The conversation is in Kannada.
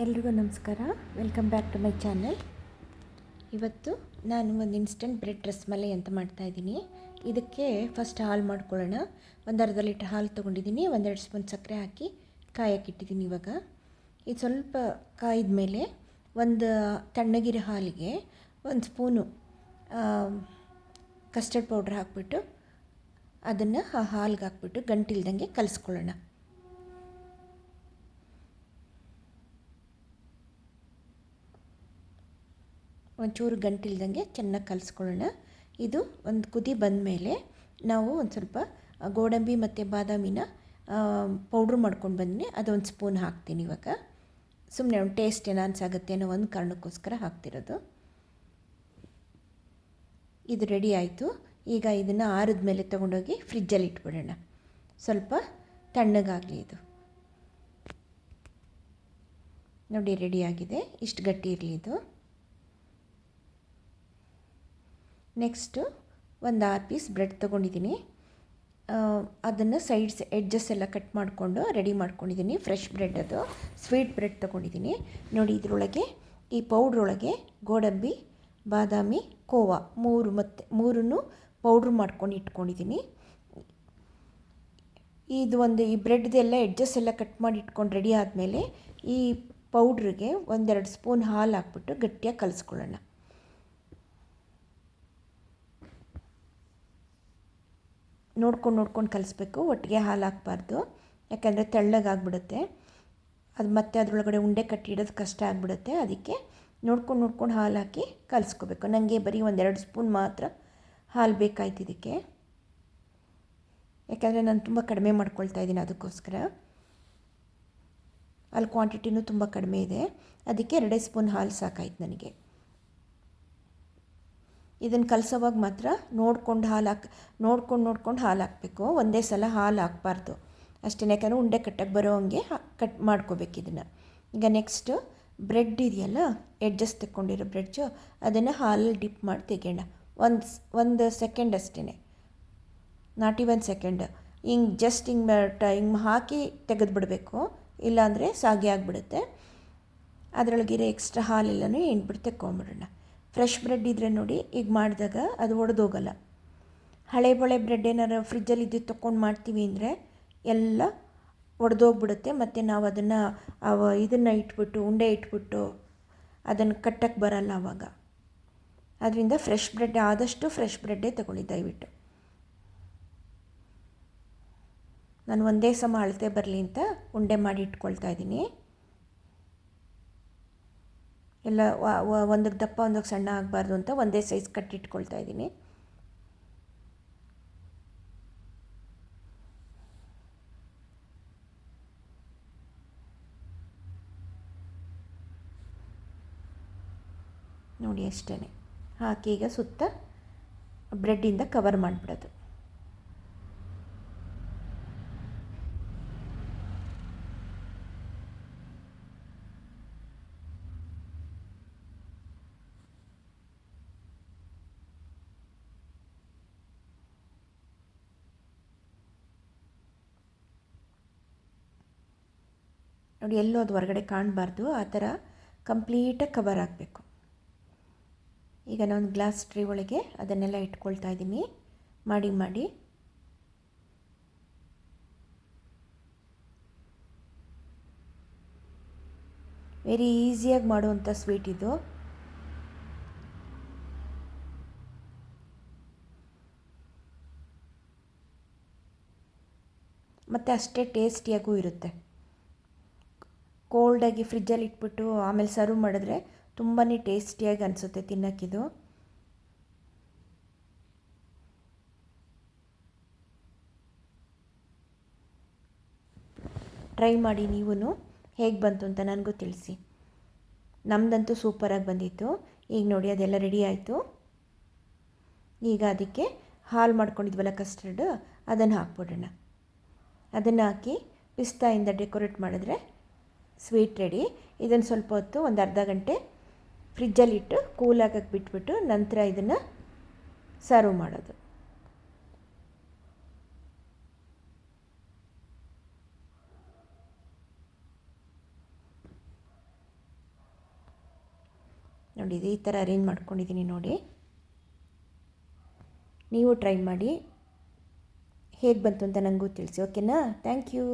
ಎಲ್ರಿಗೂ ನಮಸ್ಕಾರ. Welcome back to my channel. ಇವತ್ತು ನಾನು ಒಂದು ಇನ್ಸ್ಟೆಂಟ್ ಬ್ರೆಡ್ ರಸ್ಮಲೈ ಅಂತ ಮಾಡ್ತಾಯಿದ್ದೀನಿ. ಇದಕ್ಕೆ ಫಸ್ಟ್ ಹಾಲು ಮಾಡ್ಕೊಳ್ಳೋಣ. ಒಂದು ಅರ್ಧ ಲೀಟ್ರ್ ಹಾಲು ತೊಗೊಂಡಿದ್ದೀನಿ. 1-2 ಸ್ಪೂನ್ ಸಕ್ಕರೆ ಹಾಕಿ ಕಾಯಕ್ಕಿಟ್ಟಿದ್ದೀನಿ. ಇವಾಗ ಇದು ಸ್ವಲ್ಪ ಕಾಯಿದ ಮೇಲೆ ಒಂದು ತಣ್ಣಗಿರೋ ಹಾಲಿಗೆ 1 ಸ್ಪೂನು ಕಸ್ಟರ್ಡ್ ಪೌಡ್ರ್ ಹಾಕ್ಬಿಟ್ಟು ಅದನ್ನು ಆ ಹಾಲಿಗೆ ಹಾಕ್ಬಿಟ್ಟು ಗಂಟಿಲ್ದಂಗೆ ಕಲಿಸ್ಕೊಳ್ಳೋಣ. ಒಂಚೂರು ಗಂಟಿಲ್ದಂಗೆ ಚೆನ್ನಾಗಿ ಕಲಿಸ್ಕೊಳ್ಳೋಣ. ಇದು ಒಂದು ಕುದಿ ಬಂದ ಮೇಲೆ ನಾವು ಒಂದು ಸ್ವಲ್ಪ ಗೋಡಂಬಿ ಮತ್ತು ಬಾದಾಮಿನ ಪೌಡ್ರ್ ಮಾಡ್ಕೊಂಡು ಬಂದು ಅದೊಂದು ಸ್ಪೂನ್ ಹಾಕ್ತೀನಿ. ಇವಾಗ ಸುಮ್ಮನೆ ಒಂದು ಟೇಸ್ಟ್ ಎನ್ಹಾನ್ಸ್ ಆಗುತ್ತೆ ಅನ್ನೋ ಒಂದು ಕಾರಣಕ್ಕೋಸ್ಕರ ಹಾಕ್ತಿರೋದು. ಇದು ರೆಡಿ ಆಯಿತು. ಈಗ ಇದನ್ನು ಆರಿದ ಮೇಲೆ ತೊಗೊಂಡೋಗಿ ಫ್ರಿಜ್ಜಲ್ಲಿ ಇಟ್ಬಿಡೋಣ. ಸ್ವಲ್ಪ ತಣ್ಣಗಾಗಲಿ. ಇದು ನೋಡಿ ರೆಡಿಯಾಗಿದೆ. ಇಷ್ಟು ಗಟ್ಟಿ ಇರಲಿ ಇದು. ನೆಕ್ಸ್ಟು ಒಂದು 6 ಪೀಸ್ ಬ್ರೆಡ್ ತೊಗೊಂಡಿದ್ದೀನಿ. ಅದನ್ನು ಸೈಡ್ಸ್ ಎಡ್ಜಸ್ ಎಲ್ಲ ಕಟ್ ಮಾಡಿಕೊಂಡು ರೆಡಿ ಮಾಡ್ಕೊಂಡಿದ್ದೀನಿ. ಫ್ರೆಶ್ ಬ್ರೆಡ್, ಅದು ಸ್ವೀಟ್ ಬ್ರೆಡ್ ತೊಗೊಂಡಿದ್ದೀನಿ. ನೋಡಿ ಇದರೊಳಗೆ ಈ ಪೌಡ್ರೊಳಗೆ ಗೋಡಂಬಿ, ಬಾದಾಮಿ, ಕೋವಾ ಮೂರನ್ನು ಪೌಡ್ರ್ ಮಾಡ್ಕೊಂಡು ಇಟ್ಕೊಂಡಿದ್ದೀನಿ. ಈ ಬ್ರೆಡ್ದೆಲ್ಲ ಎಡ್ಜಸ್ ಎಲ್ಲ ಕಟ್ ಮಾಡಿ ಇಟ್ಕೊಂಡು ರೆಡಿ ಆದಮೇಲೆ ಈ ಪೌಡ್ರಿಗೆ 1-2 ಸ್ಪೂನ್ ಹಾಲು ಹಾಕ್ಬಿಟ್ಟು ಗಟ್ಟಿಯಾಗಿ ಕಲಿಸ್ಕೊಳ್ಳೋಣ. ನೋಡ್ಕೊಂಡು ಕಲಿಸ್ಬೇಕು. ಒಟ್ಟಿಗೆ ಹಾಲು ಹಾಕಬಾರ್ದು, ಯಾಕಂದರೆ ತೆಳ್ಳಗಾಗ್ಬಿಡುತ್ತೆ. ಅದು ಮತ್ತೆ ಅದರೊಳಗಡೆ ಉಂಡೆ ಕಟ್ಟಿಡೋದು ಕಷ್ಟ ಆಗಿಬಿಡುತ್ತೆ. ಅದಕ್ಕೆ ನೋಡ್ಕೊಂಡು ಹಾಲು ಹಾಕಿ ಕಲಿಸ್ಕೋಬೇಕು. ನನಗೆ ಬರೀ 1-2 ಸ್ಪೂನ್ ಮಾತ್ರ ಹಾಲು ಬೇಕಾಯ್ತು ಇದಕ್ಕೆ, ಯಾಕಂದರೆ ನಾನು ತುಂಬ ಕಡಿಮೆ ಮಾಡ್ಕೊಳ್ತಾ ಇದ್ದೀನಿ. ಅದಕ್ಕೋಸ್ಕರ ಅಲ್ಲಿ ಕ್ವಾಂಟಿಟಿನೂ ತುಂಬ ಕಡಿಮೆ ಇದೆ. ಅದಕ್ಕೆ 2 ಸ್ಪೂನ್ ಹಾಲು ಸಾಕಾಯ್ತು ನನಗೆ. ಇದನ್ನು ಕಲಸೋವಾಗ ಮಾತ್ರ ನೋಡ್ಕೊಂಡು ಹಾಲು ಹಾಕಬೇಕು. ಒಂದೇ ಸಲ ಹಾಲು ಹಾಕಬಾರ್ದು ಅಷ್ಟೇ, ಯಾಕಂದರೆ ಉಂಡೆ ಕಟ್ಟಕ್ಕೆ ಬರೋ ಹಂಗೆ ಕಟ್ ಮಾಡ್ಕೋಬೇಕು ಇದನ್ನು. ಈಗ ನೆಕ್ಸ್ಟು ಬ್ರೆಡ್ ಇದೆಯಲ್ಲ, ಎಡ್ಜಸ್ ತಗೊಂಡಿರೋ ಬ್ರೆಡ್ಜು, ಅದನ್ನು ಹಾಲಲ್ಲಿ ಡಿಪ್ ಮಾಡಿ ತೆಗೆಯೋಣ. ಒಂದು ಸೆಕೆಂಡ್ ಅಷ್ಟೇ, ನಾಟ್ ಈವನ್ ಸೆಕೆಂಡ್. ಹಿಂಗೆ ಹಾಕಿ ತೆಗೆದುಬಿಡಬೇಕು, ಇಲ್ಲಾಂದರೆ ಸಾಗಿ ಆಗಿಬಿಡುತ್ತೆ. ಅದರೊಳಗಿರೋ ಎಕ್ಸ್ಟ್ರಾ ಹಾಲೆಲ್ಲನೂ ಹಿಂಡ್ಬಿಟ್ಟು ತೆಕ್ಕೊಂಬಿಡೋಣ. ಫ್ರೆಶ್ ಬ್ರೆಡ್ ಇದ್ದರೆ ನೋಡಿ, ಈಗ ಮಾಡಿದಾಗ ಅದು ಒಡೆದೋಗಲ್ಲ. ಹಳೆ ಬ್ರೆಡ್ ಏನಾರು ಫ್ರಿಜ್ಜಲ್ಲಿ ಇದ್ದು ತೊಗೊಂಡು ಮಾಡ್ತೀವಿ ಅಂದರೆ ಎಲ್ಲ ಒಡೆದೋಗ್ಬಿಡುತ್ತೆ. ಮತ್ತು ನಾವು ಅದನ್ನು ಉಂಡೆ ಇಟ್ಬಿಟ್ಟು ಅದನ್ನು ಕಟ್ಟಕ್ಕೆ ಬರಲ್ಲ ಆವಾಗ. ಅದರಿಂದ ಆದಷ್ಟು ಫ್ರೆಶ್ ಬ್ರೆಡ್ಡೇ ತಗೊಳ್ಳಿ ದಯವಿಟ್ಟು. ನಾನು ಒಂದೇ ಸಮ ಅಳತೆ ಬರಲಿ ಅಂತ ಉಂಡೆ ಮಾಡಿ ಇಟ್ಕೊಳ್ತಾ ಇದ್ದೀನಿ. ಎಲ್ಲ ಒಂದಕ್ಕೆ ದಪ್ಪ ಒಂದಕ್ಕೆ ಸಣ್ಣ ಆಗಬಾರ್ದು ಅಂತ ಒಂದೇ ಸೈಜ್ ಕಟ್ಟಿಟ್ಕೊಳ್ತಾ ಇದ್ದೀನಿ. ನೋಡಿ ಅಷ್ಟೇ ಹಾಕಿ ಈಗ ಸುತ್ತ ಬ್ರೆಡ್ಡಿಂದ ಕವರ್ ಮಾಡಿಬಿಡೋದು. ನೋಡಿ ಎಲ್ಲೂ ಅದು ಹೊರಗಡೆ ಕಾಣಬಾರ್ದು, ಆ ಥರ ಕಂಪ್ಲೀಟಾಗಿ ಕವರ್ ಆಗಬೇಕು. ಈಗ ನಾನು ಗ್ಲಾಸ್ ಟ್ರೇ ಒಳಗೆ ಅದನ್ನೆಲ್ಲ ಇಟ್ಕೊಳ್ತಾ ಇದ್ದೀನಿ ಮಾಡಿ. ವೆರಿ ಈಸಿಯಾಗಿ ಮಾಡುವಂಥ ಸ್ವೀಟ್ ಇದು. ಮತ್ತು ಅಷ್ಟೇ ಟೇಸ್ಟಿಯಾಗೂ ಇರುತ್ತೆ. ಕೋಲ್ಡಾಗಿ ಫ್ರಿಜ್ಜಲ್ಲಿ ಇಟ್ಬಿಟ್ಟು ಆಮೇಲೆ ಸರ್ವ್ ಮಾಡಿದ್ರೆ ತುಂಬಾ ಟೇಸ್ಟಿಯಾಗಿ ಅನಿಸುತ್ತೆ ತಿನ್ನೋಕ್ಕಿದು. ಟ್ರೈ ಮಾಡಿ ನೀವು, ಹೇಗೆ ಬಂತು ಅಂತ ನನಗೂ ತಿಳಿಸಿ. ನಮ್ಮದಂತೂ ಸೂಪರಾಗಿ ಬಂದಿತ್ತು. ಈಗ ನೋಡಿ ಅದೆಲ್ಲ ರೆಡಿ ಆಯಿತು. ಈಗ ಅದಕ್ಕೆ ಹಾಲು ಮಾಡ್ಕೊಂಡಿದ್ವಲ್ಲ ಕಸ್ಟರ್ಡ್, ಅದನ್ನು ಹಾಕ್ಬಿಡೋಣ. ಅದನ್ನು ಹಾಕಿ ಪಿಸ್ತಾಯಿಂದ ಡೆಕೋರೇಟ್ ಮಾಡಿದ್ರೆ ಸ್ವೀಟ್ ರೆಡಿ. ಇದನ್ನು ಸ್ವಲ್ಪ ಹೊತ್ತು ಒಂದು ಅರ್ಧ ಗಂಟೆ ಫ್ರಿಜ್ಜಲ್ಲಿಟ್ಟು ಕೂಲಾಗಕ್ಕೆ ಬಿಟ್ಬಿಟ್ಟು ನಂತರ ಇದನ್ನು ಸರ್ವ್ ಮಾಡೋದು. ನೋಡಿ ಈ ಥರ ಅರೇಂಜ್ ಮಾಡ್ಕೊಂಡಿದ್ದೀನಿ ನೋಡಿ. ನೀವು ಟ್ರೈ ಮಾಡಿ, ಹೇಗೆ ಬಂತು ಅಂತ ನನಗೂ ತಿಳಿಸಿ. ಓಕೆನಾ? Thank you.